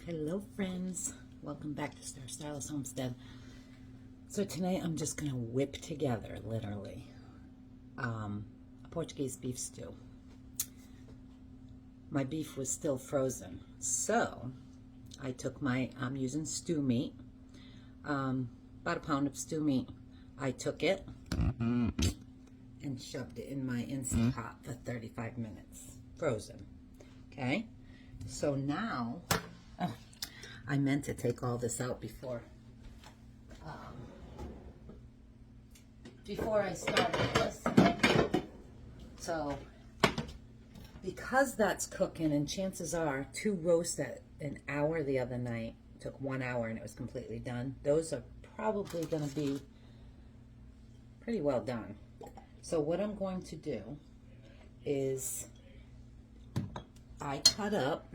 Hello friends, welcome back to Star Stylist Homestead. So tonight I'm just going to whip together, literally, a Portuguese beef stew. My beef was still frozen, so I took I'm using stew meat, about a pound of stew meat. I took it and shoved it in my Instant Pot for 35 minutes, frozen. Okay, so now, I meant to take all this out before I started this. So, because that's cooking, and chances are, 2 roasts at an hour the other night, took 1 hour and it was completely done. Those are probably going to be pretty well done. So what I'm going to do is I cut up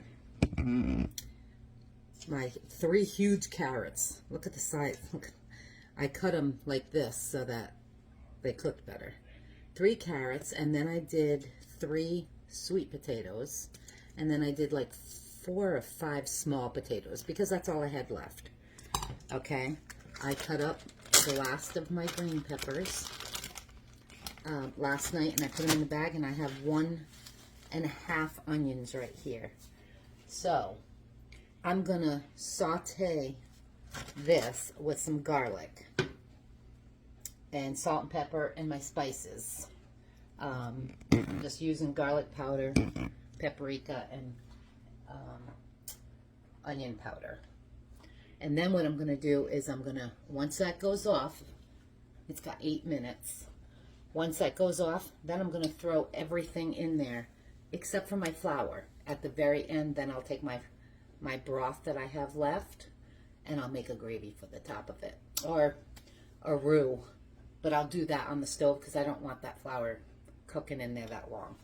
my 3 huge carrots. Look at the size. I cut them like this so that they cooked better. 3 carrots, and then I did 3 sweet potatoes, and then I did like 4 or 5 small potatoes because that's all I had left. Okay, I cut up the last of my green peppers last night, and I put them in the bag, and I have 1.5 onions right here. So I'm gonna saute this with some garlic and salt and pepper and my spices. I'm just using garlic powder, paprika, and onion powder. And then what I'm gonna do is once that goes off, it's got 8 minutes. Once that goes off, then I'm gonna throw everything in there except for my flour at the very end. Then I'll take my broth that I have left, and I'll make a gravy for the top of it, or a roux, but I'll do that on the stove because I don't want that flour cooking in there that long.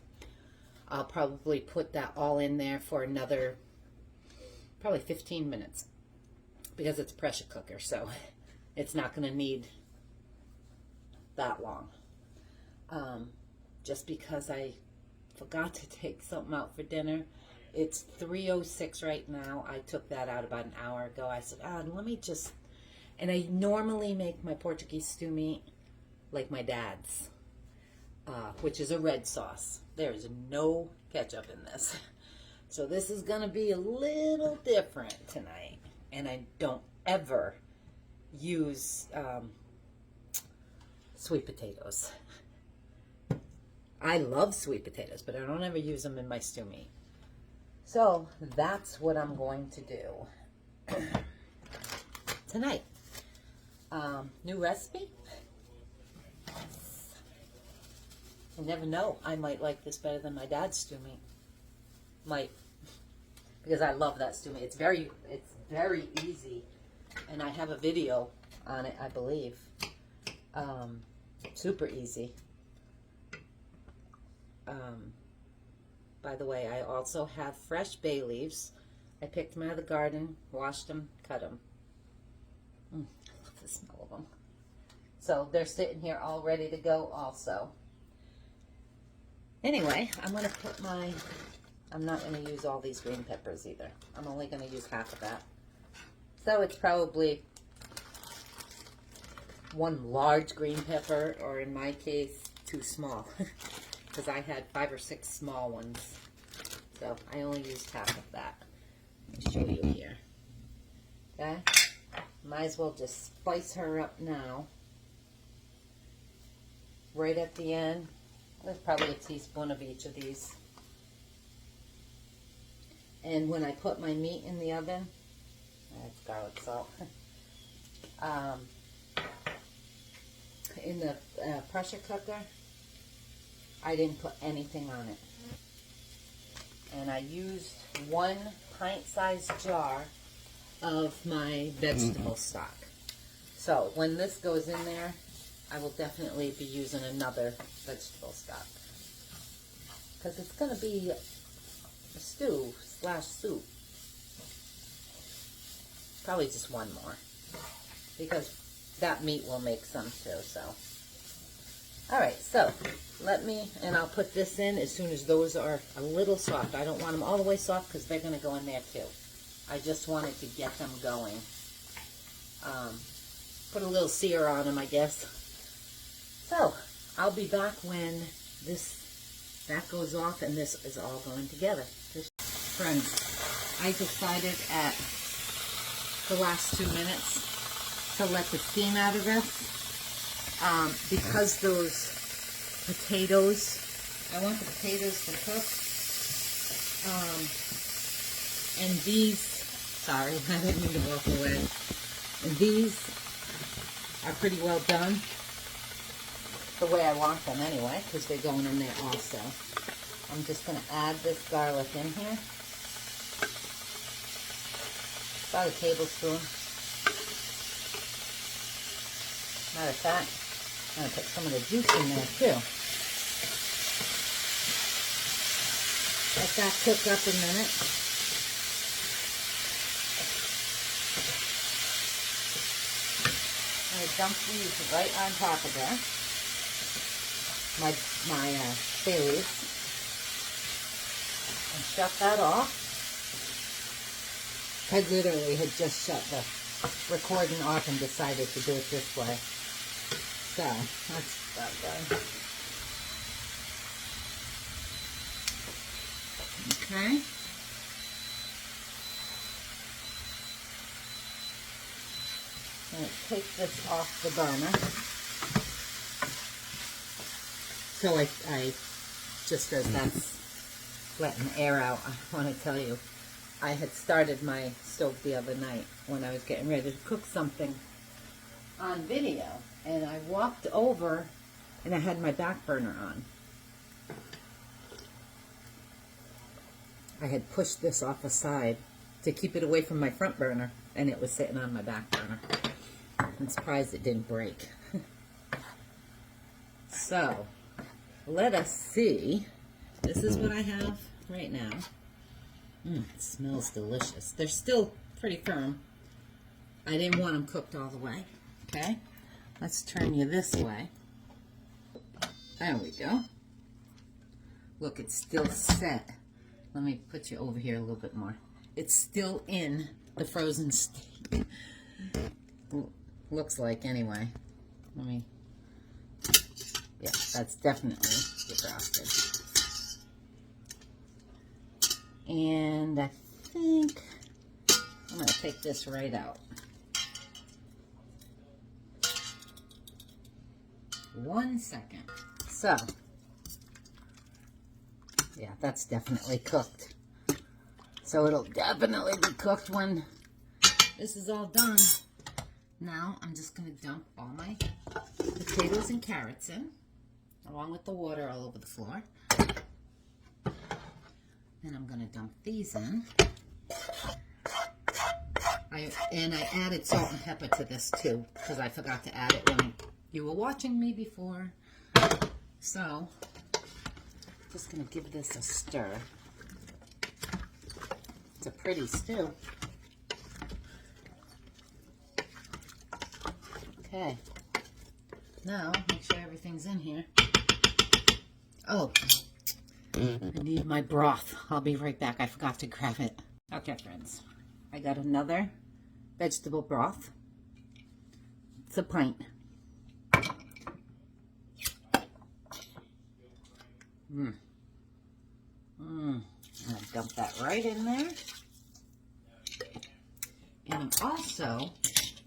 I'll probably put that all in there for another probably 15 minutes because it's a pressure cooker, so it's not going to need that long. Just because I forgot to take something out for dinner. It's 3:06 right now. I took that out about an hour ago. I said, let me just, and I normally make my Portuguese stew meat like my dad's, which is a red sauce. There is no ketchup in this. So this is going to be a little different tonight. And I don't ever use sweet potatoes. I love sweet potatoes, but I don't ever use them in my stew meat. So that's what I'm going to do tonight. New recipe. You never know. I might like this better than my dad's stew meat. Might, because I love that stew meat. It's very easy, and I have a video on it, I believe. Super easy. By the way, I also have fresh bay leaves. I picked them out of the garden, washed them, cut them. I love the smell of them. So they're sitting here all ready to go also. Anyway, I'm going to put I'm not going to use all these green peppers either. I'm only going to use half of that. So it's probably 1 large green pepper, or in my case, 2 small. Because I had 5 or 6 small ones. So I only used half of that. Let me show you here. Okay? Might as well just spice her up now. Right at the end. There's probably a teaspoon of each of these. And when I put my meat in the oven, that's garlic salt. In the pressure cooker, I didn't put anything on it. And I used 1 pint-sized jar of my vegetable stock. So when this goes in there, I will definitely be using another vegetable stock. Because it's going to be a stew / soup. Probably just 1 more. Because that meat will make some too, so. Alright, so and I'll put this in as soon as those are a little soft. I don't want them all the way soft because they're going to go in there too. I just wanted to get them going. Put a little sear on them, I guess. So, I'll be back when that goes off and this is all going together. Friends, I decided at the last 2 minutes to let the steam out of this. Because those potatoes, I want the potatoes to cook. And these, sorry, I didn't mean to walk away. And these are pretty well done, the way I want them anyway, because they're going in there also. I'm just going to add this garlic in here. About a tablespoon. Matter of fact, I'm going to put some of the juice in there too. Let that cook up a minute. I'm going to dump these right on top of there. My bay leaf. And shut that off. I literally had just shut the recording off and decided to do it this way. So, that's that done. Okay. I'm going to take this off the burner. So I just as that's letting air out, I want to tell you, I had started my stove the other night when I was getting ready to cook something on video, and I walked over and I had my back burner on. I had pushed this off aside to keep it away from my front burner, and it was sitting on my back burner. I'm surprised it didn't break. So, let us see. This is what I have right now. It smells delicious. They're still pretty firm. I didn't want them cooked all the way. Okay, let's turn you this way. There we go. Look, it's still set. Let me put you over here a little bit more. It's still in the frozen state. Looks like, anyway. Let me, yeah, that's definitely defrosted. And I think I'm going to take this right out. 1 second. So, yeah, that's definitely cooked. So it'll definitely be cooked when this is all done. Now I'm just going to dump all my potatoes and carrots in, along with the water all over the floor. Then I'm going to dump these in. I added salt and pepper to this too, because I forgot to add it when you were watching me before. So, just going to give this a stir. It's a pretty stew. Okay. Now, make sure everything's in here. Oh, I need my broth. I'll be right back. I forgot to grab it. Okay, friends. I got another vegetable broth. It's a pint. I'll dump that right in there. And I'm also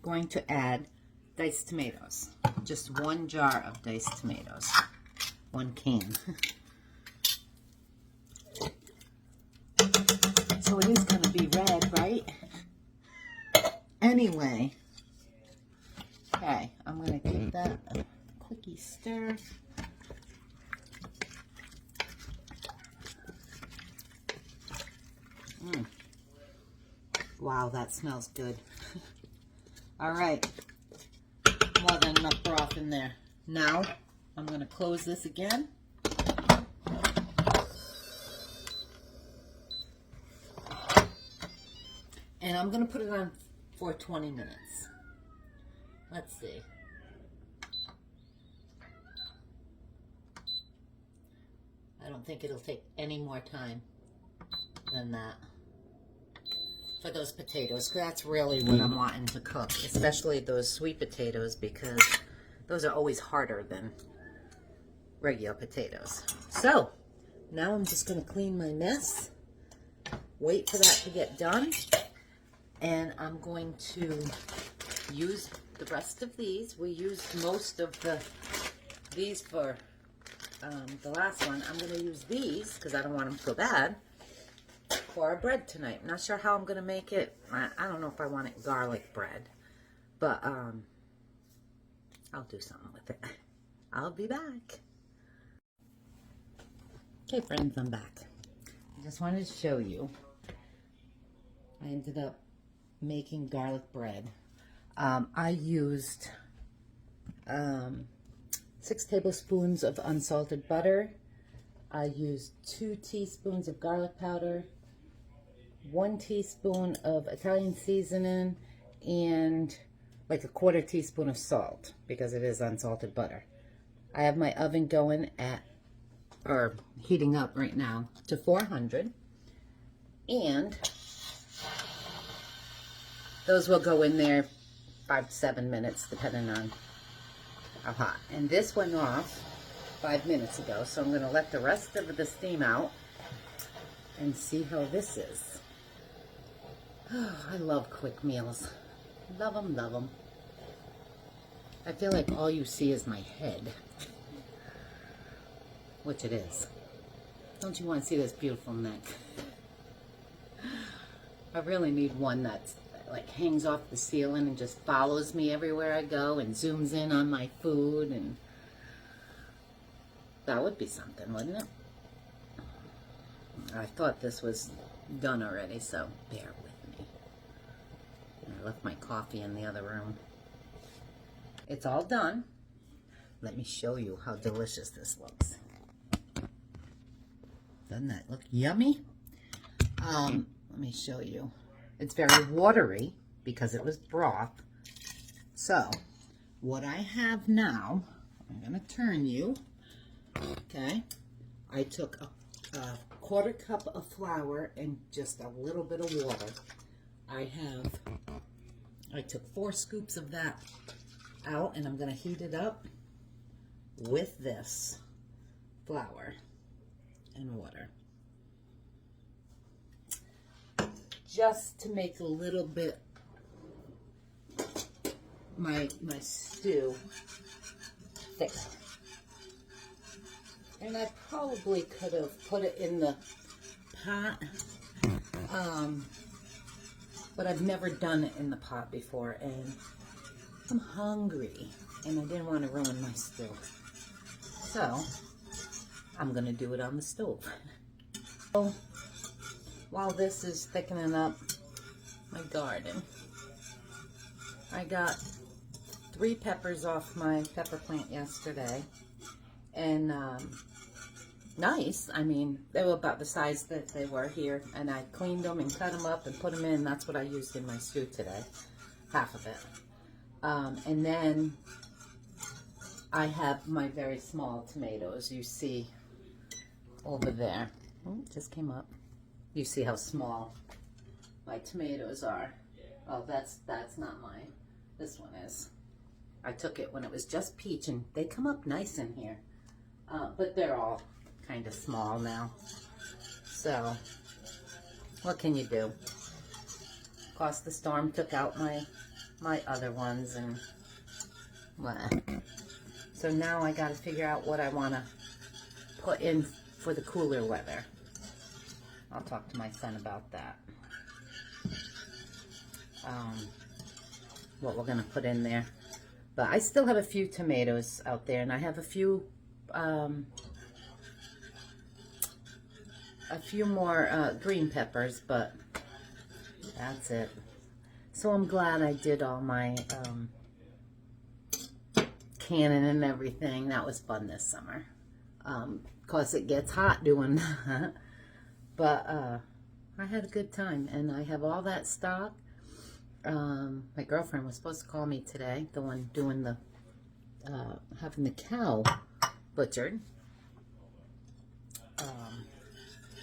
going to add diced tomatoes. Just 1 jar of diced tomatoes. 1 can. So it is going to be red, right? Anyway. Okay, I'm going to give that a quickie stir. Wow, that smells good. All right, more than enough broth in there. Now, I'm going to close this again. And I'm going to put it on for 20 minutes. Let's see. I don't think it'll take any more time than that. for those potatoes. That's really what I'm wanting to cook, especially those sweet potatoes, because those are always harder than regular potatoes. So now I'm just going to clean my mess, wait for that to get done, and I'm going to use the rest of these. We used most of these for the last one. I'm going to use these because I don't want them to go bad for our bread tonight. I'm not sure how I'm going to make it. I don't know if I want it garlic bread, but I'll do something with it. I'll be back. Okay, friends, I'm back. I just wanted to show you. I ended up making garlic bread. I used 6 tablespoons of unsalted butter. I used 2 teaspoons of garlic powder, 1 teaspoon of Italian seasoning, and like a 1/4 teaspoon of salt because it is unsalted butter. I have my oven going at, or heating up right now, to 400, and those will go in there 5 to 7 minutes depending on how hot. And this went off 5 minutes ago, so I'm going to let the rest of the steam out and see how this is. Oh, I love quick meals. Love them, love them. I feel like all you see is my head, which it is. Don't you want to see this beautiful neck? I really need one that's like hangs off the ceiling and just follows me everywhere I go and zooms in on my food, and that would be something, wouldn't it? I thought this was done already, so bear with me. I left my coffee in the other room. It's all done. Let me show you how delicious this looks. Doesn't that look yummy? Let me show you. It's very watery because it was broth. So, what I have now, I'm going to turn you, okay? I took a 1/4 cup of flour and just a little bit of water. I took 4 scoops of that out, and I'm going to heat it up with this flour and water, just to make a little bit my stew thick. And I probably could have put it in the pot, but I've never done it in the pot before, and I'm hungry, and I didn't want to ruin my stew. So, I'm going to do it on the stove. So, while this is thickening up my garden, I got 3 peppers off my pepper plant yesterday, and nice. I mean, they were about the size that they were here, and I cleaned them and cut them up and put them in. That's what I used in my stew today, half of it. And then I have my very small tomatoes. You see over there. Oh, it just came up. You see how small my tomatoes are. Oh, that's not mine. This one is. I took it when it was just peach, and they come up nice in here. But they're all kind of small now. So, what can you do? Of course, the storm took out my other ones, and so now I got to figure out what I want to put in for the cooler weather. I'll talk to my son about that. What we're going to put in there. But I still have a few tomatoes out there, and I have a few more green peppers, but that's it. So I'm glad I did all my canning and everything. That was fun this summer. Of course, it gets hot doing that. But I had a good time, and I have all that stock. My girlfriend was supposed to call me today, the one doing the having the cow butchered.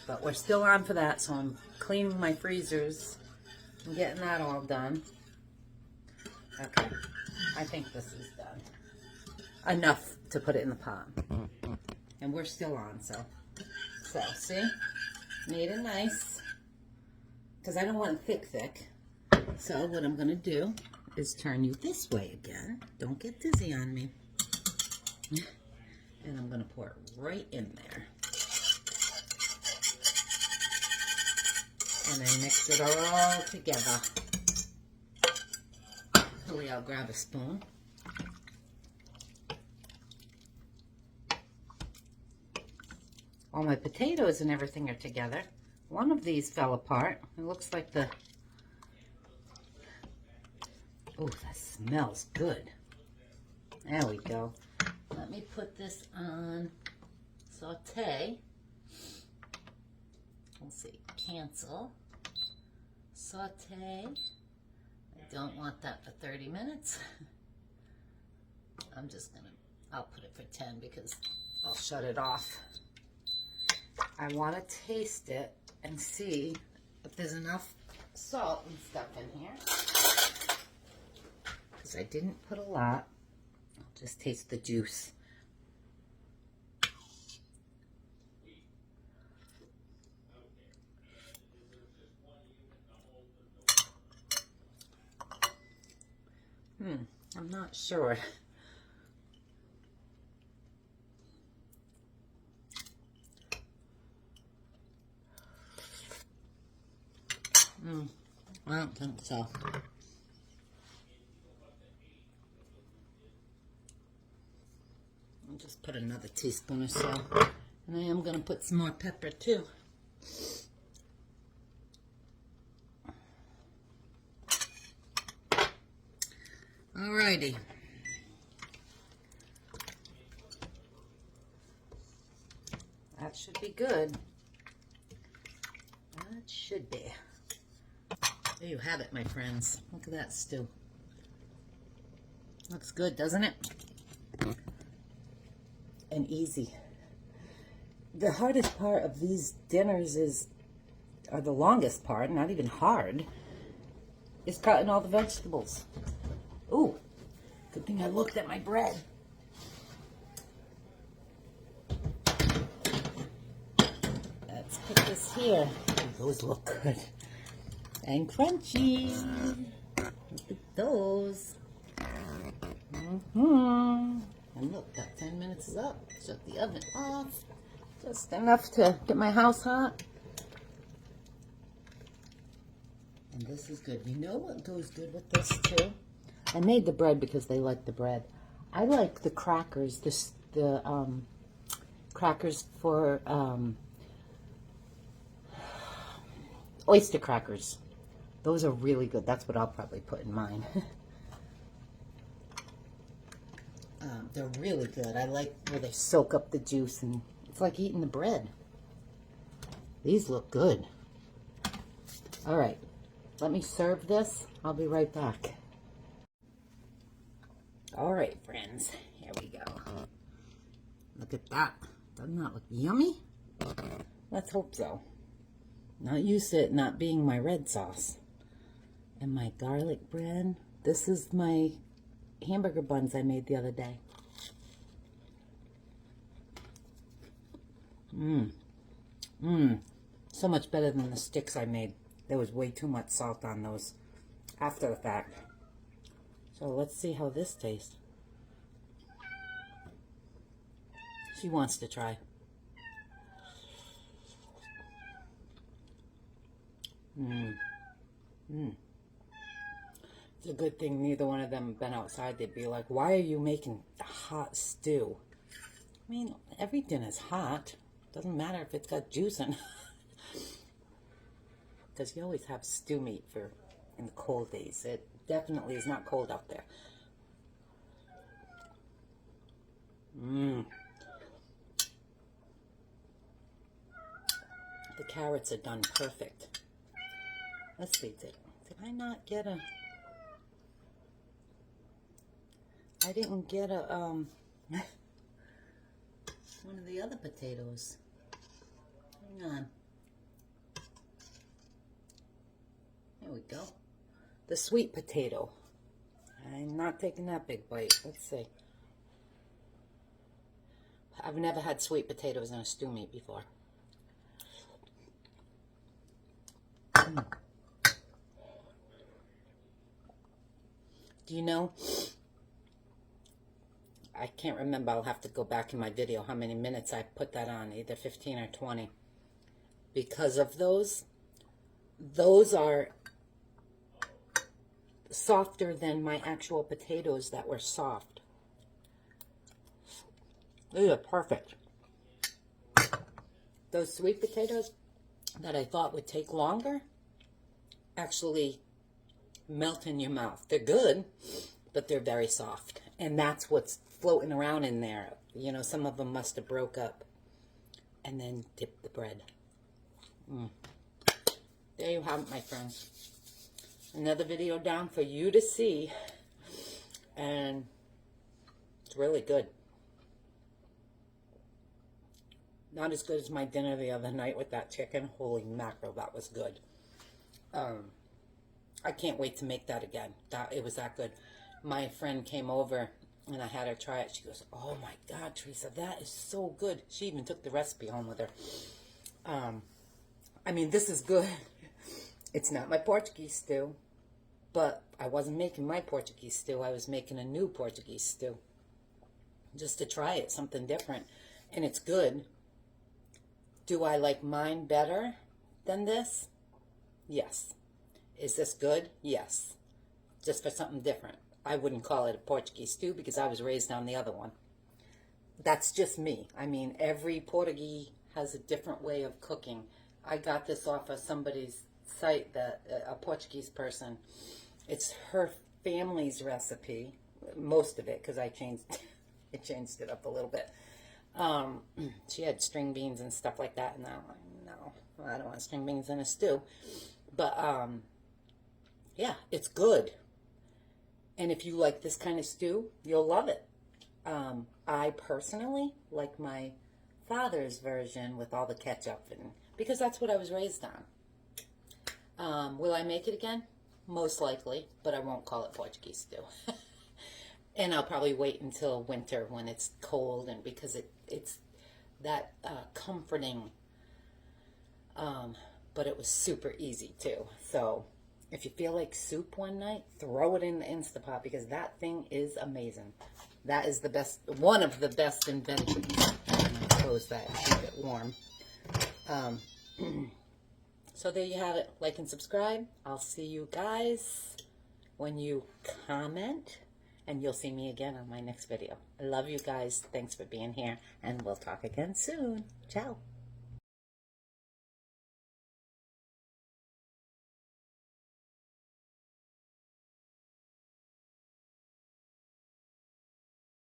But we're still on for that, so I'm cleaning my freezers I'm getting that all done. Okay, I think this is done. Enough to put it in the pot. And we're still on, so see? Made it nice. Because I don't want it thick. So what I'm going to do is turn you this way again. Don't get dizzy on me. And I'm going to pour it right in there. And then mix it all together. Hopefully I'll grab a spoon. All my potatoes and everything are together. One of these fell apart. It looks like the... Oh, that smells good. There we go. Let me put this on saute. Let's see, cancel. Saute. I don't want that for 30 minutes. I'll put it for 10 because I'll shut it off. I want to taste it and see if there's enough salt and stuff in here. Because I didn't put a lot. I'll just taste the juice. I'm not sure. I don't think so. I'll just put another teaspoon or so. And I am going to put some more pepper too. Alrighty. That should be good. That should be. There you have it, my friends. Look at that stew. Looks good, doesn't it? And easy. The hardest part of these dinners or the longest part, not even hard, is cutting all the vegetables. Ooh, good thing I looked at my bread. Let's put this here. Those look good. And crunchy. Look at those. And look, that 10 minutes is up. Shut the oven off. Just enough to get my house hot. And this is good. You know what goes good with this too? I made the bread because they like the bread. I like the crackers. The crackers for oyster crackers. Those are really good. That's what I'll probably put in mine. They're really good. I like where they soak up the juice and it's like eating the bread. These look good. All right, let me serve this. I'll be right back. All right, friends, here we go. Look at that. Doesn't that look yummy? Let's hope so. Not used to it not being my red sauce. And my garlic bread. This is my hamburger buns I made the other day. So much better than the sticks I made. There was way too much salt on those after the fact. So let's see how this tastes. She wants to try. It's a good thing neither one of them have been outside. They'd be like, why are you making hot stew? I mean, everything is hot. Doesn't matter if it's got juice in it. Because you always have stew meat for in the cold days. It definitely is not cold out there. The carrots are done perfect. Let's see, did I not get a... I didn't get a, one of the other potatoes. Hang on. There we go. the sweet potato. I'm not taking that big bite. Let's see. I've never had sweet potatoes in a stew meat before. Do you know, I can't remember, I'll have to go back in my video how many minutes I put that on, either 15 or 20. Because of those are softer than my actual potatoes that were soft. These are perfect. Those sweet potatoes that I thought would take longer actually melt in your mouth. They're good, but they're very soft. And that's what's floating around in there. You know, some of them must have broke up and then dipped the bread. There you have it, my friends. Another video down for you to see. And it's really good. Not as good as my dinner the other night with that chicken. Holy mackerel, that was good. I can't wait to make that again. It was that good. My friend came over and I had her try it. She goes, "Oh my God, Teresa, that is so good." She even took the recipe home with her. I mean, this is good. It's not my Portuguese stew, but I wasn't making my Portuguese stew. I was making a new Portuguese stew just to try it, something different. And it's good. Do I like mine better than this? Yes. Is this good? Yes. Just for something different. I wouldn't call it a Portuguese stew because I was raised on the other one. That's just me. I mean, every Portuguese has a different way of cooking. I got this off of somebody's site, that a Portuguese person. It's her family's recipe, most of it, because I changed it up a little bit. She had string beans and stuff like that, and I'm like, no, I don't want string beans in a stew. But yeah, it's good. And if you like this kind of stew, you'll love it. I personally like my father's version with all the ketchup, because that's what I was raised on. Will I make it again? Most likely, but I won't call it Portuguese stew. And I'll probably wait until winter when it's cold, and because it's that comforting. But it was super easy too. So if you feel like soup one night, throw it in the Instapot, because that thing is amazing. That is the best, one of the best inventions. I'm going to close that and keep it warm. So there you have it. Like and subscribe. I'll see you guys when you comment, and you'll see me again on my next video. I love you guys. Thanks for being here, and we'll talk again soon. Ciao.